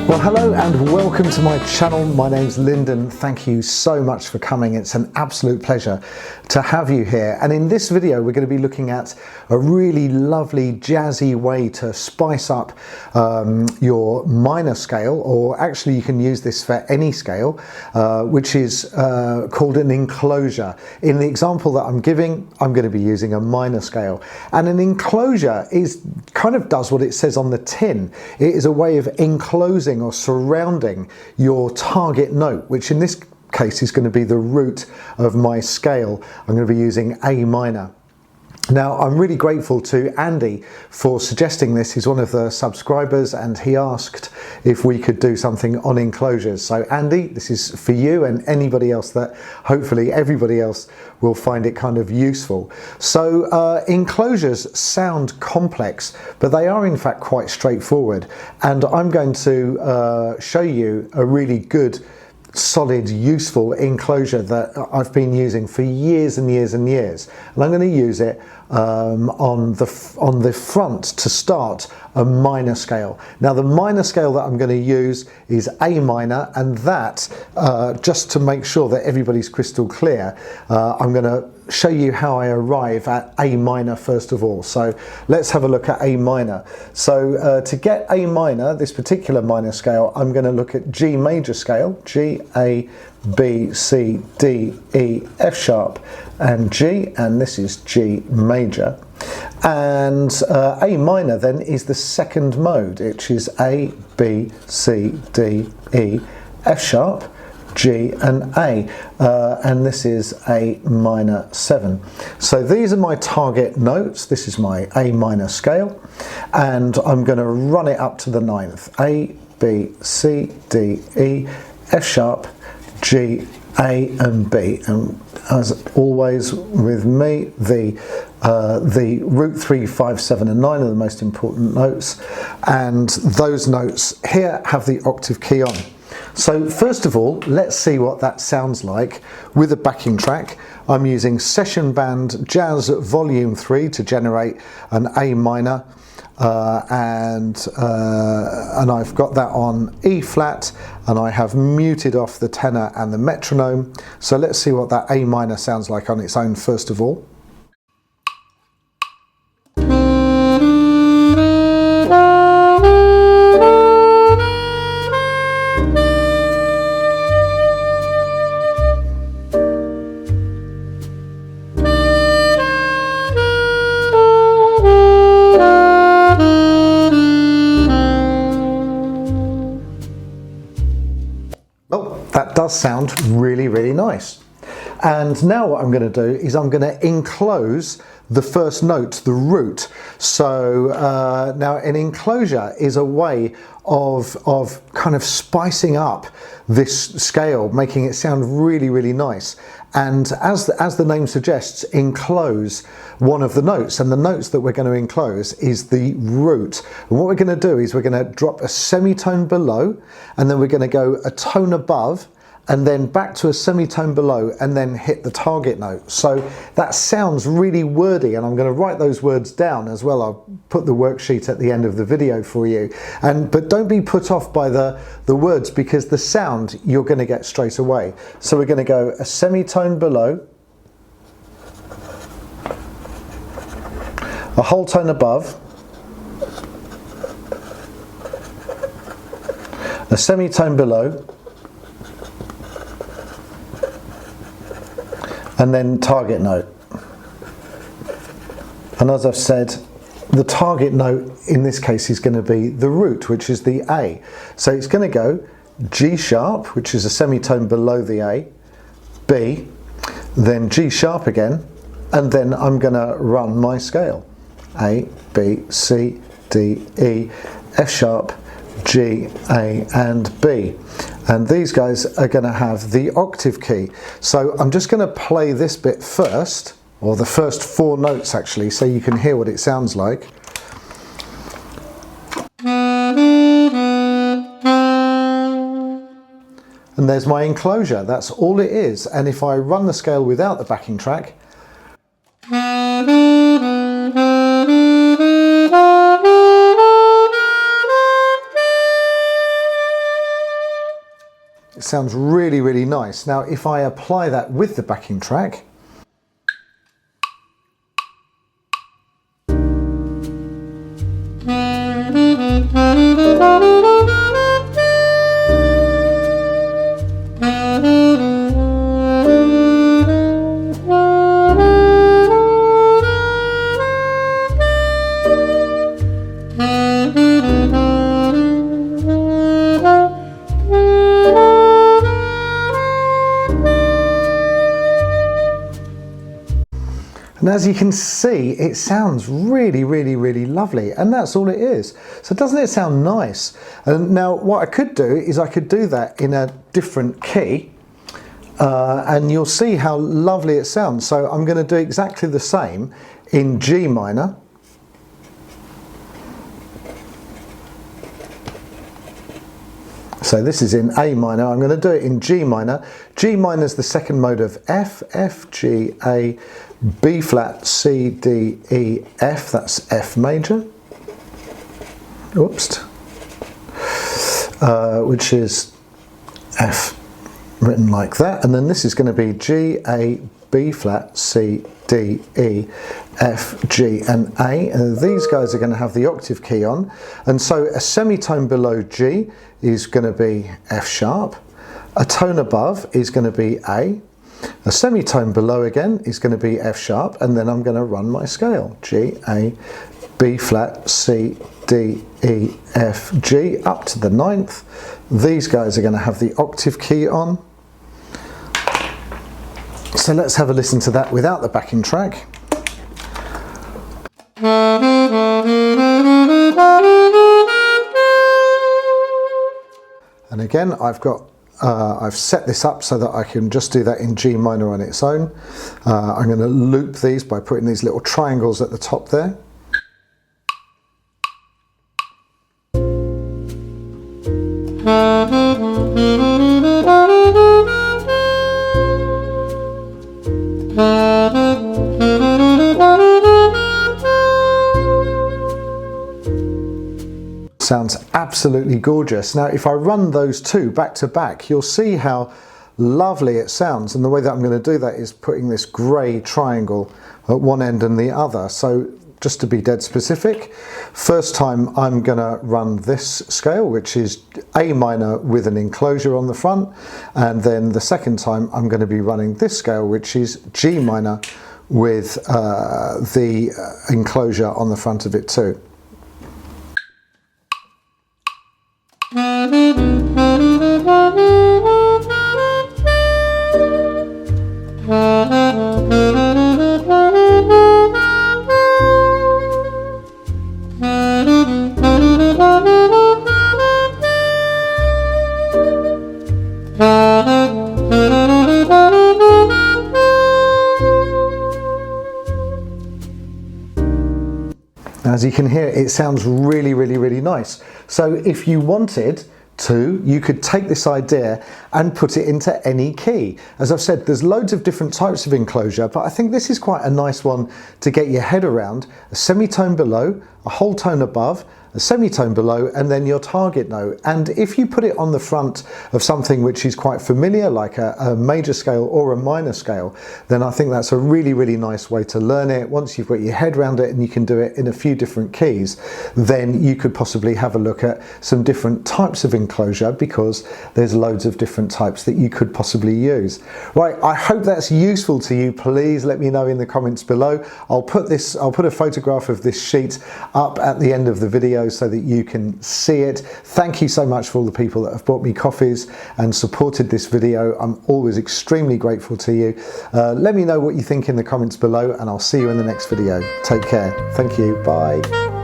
Well, hello and welcome to my channel. My name's Lyndon. Thank you so much for coming. It's an absolute pleasure to have you here. And in this video, we're going to be looking at a really lovely jazzy way to spice up your minor scale, or actually you can use this for any scale, which is called an enclosure. In the example that I'm giving, I'm going to be using a minor scale. And an enclosure kind of does what it says on the tin. It is a way of enclosing or surrounding your target note, which in this case is going to be the root of my scale. I'm going to be using A minor. Now, I'm really grateful to Andy for suggesting this. He's one of the subscribers and he asked if we could do something on enclosures. So Andy, this is for you and anybody else that hopefully everybody else will find it kind of useful. So enclosures sound complex, but they are in fact quite straightforward. And I'm going to show you a really good solid, useful enclosure that I've been using for years and years and years, and I'm going to use it on the front to start a minor scale. Now, the minor scale that I'm going to use is A minor, and that just to make sure that everybody's crystal clear, I'm going to show you how I arrive at A minor first of all. So let's have a look at A minor. So to get A minor, this particular minor scale, I'm going to look at G major scale, G, A, B, C, D, E, F sharp and G, and this is G major. And A minor then is the second mode, which is A, B, C, D, E, F sharp, G and A, and this is A minor 7. So these are my target notes. This is my A minor scale, and I'm going to run it up to the 9th. A, B, C, D, E, F sharp, G, A and B. And as always with me, the root 3, 5, 7 and 9 are the most important notes, and those notes here have the octave key on. So first of all, let's see what that sounds like with a backing track. I'm using Session Band Jazz Volume 3 to generate an A minor, and I've got that on E flat, and I have muted off the tenor and the metronome. So let's see what that A minor sounds like on its own first of all. Oh, that does sound really, really nice. And now what I'm going to do is I'm going to enclose the first note, the root. So now an enclosure is a way of kind of spicing up this scale, making it sound really, really nice. And as the name suggests, enclose one of the notes, and the notes that we're going to enclose is the root. And what we're going to do is we're going to drop a semitone below, and then we're going to go a tone above, and then back to a semitone below, and then hit the target note. So that sounds really wordy, and I'm going to write those words down as well. I'll put the worksheet at the end of the video for you. But don't be put off by the words, because the sound you're going to get straight away. So we're going to go a semitone below, a whole tone above, a semitone below, and then target note. And as I've said, the target note in this case is going to be the root, which is the A. So it's going to go G sharp, which is a semitone below the A, B, then G sharp again, and then I'm going to run my scale. A, B, C, D, E, F sharp, G, A and B. And these guys are going to have the octave key. So I'm just going to play this bit first, or the first 4 notes actually, so you can hear what it sounds like. And there's my enclosure, that's all it is. And if I run the scale without the backing track, sounds really, really nice. Now, if I apply that with the backing track, and as you can see, it sounds really, really, really lovely, and that's all it is. So doesn't it sound nice? And now what I could do is I could do that in a different key, and you'll see how lovely it sounds. So I'm going to do exactly the same in G minor. So this is in A minor. I'm going to do it in G minor. G minor is the second mode of F, F, G, A, B flat, C, D, E, F. That's F major. Oops. Which is F written like that. And then this is going to be G, A, B flat, C, D, E, F, G and A. And these guys are going to have the octave key on. And so a semitone below G is going to be F sharp. A tone above is going to be A. A semitone below again is going to be F sharp, and then I'm going to run my scale. G, A, B flat, C, D, E, F, G, up to the ninth. These guys are going to have the octave key on. So let's have a listen to that without the backing track. And again, I've set this up so that I can just do that in G minor on its own. I'm going to loop these by putting these little triangles at the top there. Sounds absolutely gorgeous. Now if I run those two back to back, you'll see how lovely it sounds, and the way that I'm going to do that is putting this grey triangle at one end and the other. So just to be dead specific, first time I'm going to run this scale, which is A minor with an enclosure on the front, and then the second time I'm going to be running this scale, which is G minor with the enclosure on the front of it too. As you can hear, it sounds really, really, really nice. So if you wanted to, you could take this idea and put it into any key. As I've said, there's loads of different types of enclosure, but I think this is quite a nice one to get your head around. A semitone below, a whole tone above, a semitone below, and then your target note. And if you put it on the front of something which is quite familiar, like a major scale or a minor scale, then I think that's a really, really nice way to learn it. Once you've got your head around it and you can do it in a few different keys, then you could possibly have a look at some different types of enclosure, because there's loads of different types that you could possibly use. Right, I hope that's useful to you. Please let me know in the comments below. I'll put a photograph of this sheet up at the end of the video so that you can see it. Thank you so much for all the people that have bought me coffees and supported this video. I'm always extremely grateful to you. Let me know what you think in the comments below, and I'll see you in the next video. Take care. Thank you. Bye.